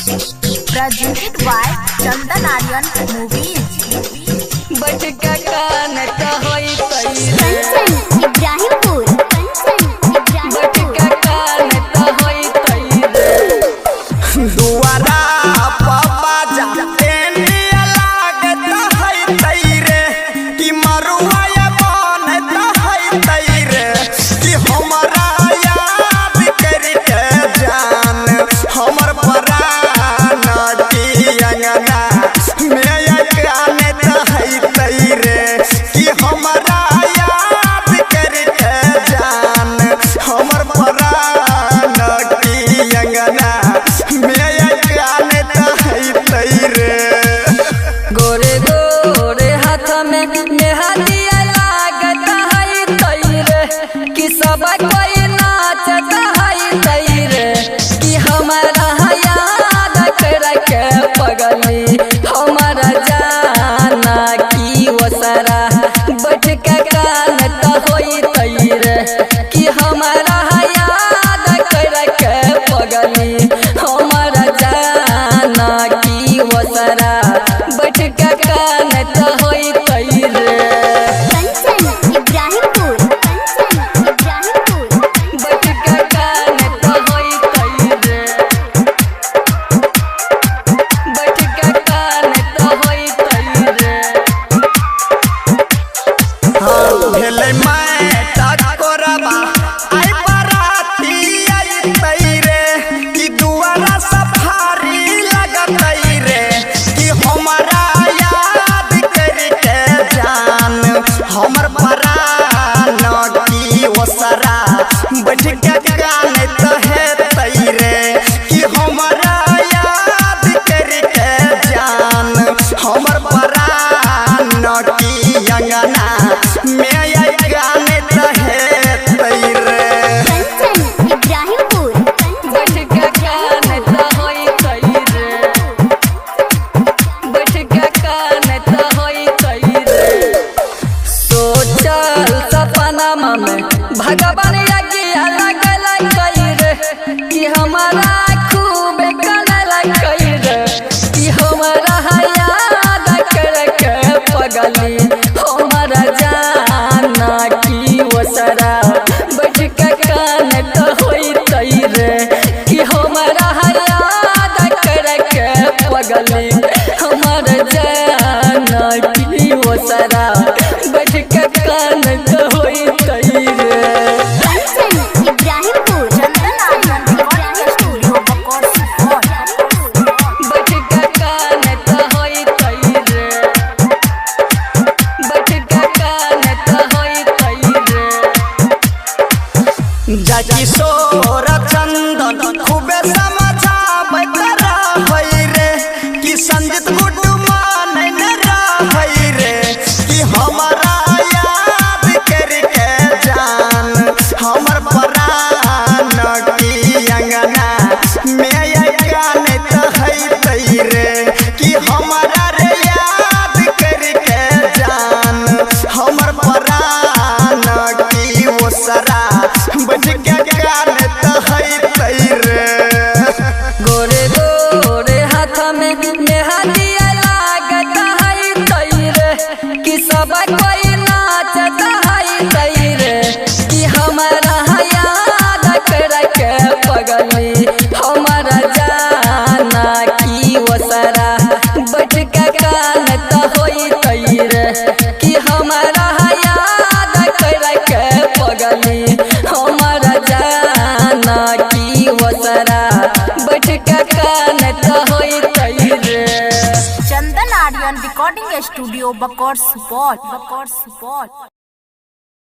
Presented by Chandan Aryan Movies. बटका कान का होई तैरे इब्राहिमपुर बटका कान का होई तैरे दुआरा पापा जाते निया लागत है तैरे कि मरुआ बनत है तैरे कि हमरा याद करके जान हमर प्राण की अंगना में कानत है तैरे कि हमरा याद करके जान हमर प्राण की अंगना गोरे गोरे हाथ में मेहंदिया लागत है तैरे कि सब कोई नाचत है तैरे कि हमारा याद करके पगली हमारा जाना की वसरा बटका कान तो होई तैरे कि हमारा याद करके पगली हमारा जाना की वसरा बटका कान तो होई तैरे इब्राहिमपुर बटका कान तो होई तैरे बटका कान तो होई तैरे भेलै मैं टकोरबा आई बराती आई तैरे कि दुआरा सफारी लगत रे कि हमरा याद करके जान हमर प्राण की ओसरा बटका कान तो है तैरे कि हमरा याद करके जान हमर प्राण की अंगना में गाने तो है तैरे इब्राहिमपुर बटका कान तो होई तैरे बटका कान तो होई तैरे सोचल सपना में भगवान आज्ञा लगल कैरे कि हमारा खूब कनल कैरे कि हमारा याद करके पगली हमारा जाना की वसरा बटका कान तो होई तैरे कि हमारा याद करके पगली हमारा जाना की वसरा बटका कान तो होई तैरे इब्राहिमपुर चंदन आर्यन रिकॉर्डिंग स्टूडियो बकौर सुपौल बटका कान तो होई तैरे बटका कान तो होई तैरे जाकी सोर चंदन खूबे समझाबत रहै रे कि संजित गुड्डू मानै न रहै रे कि हमरा याद करके जान हमर प्राण की अंगना में कानत है तैरे कि हमरा रे याद करके जान हमर प्राण की ओसरा बटका कानत है तैरे गोरे गोरे हाथ में मेहंदिया लागत है तैरे कि सब कोई नाचत है तैरे कि हमारा याद करके पगली हमारा जाना की वसरा बटका कान तो होई तैरे कि हमारा याद करके पगली हमारा जाना की वसरा बटका कान तो होई तैरे चंदन आर्यन रिकॉर्डिंग स्टूडियो बकौर सुपौल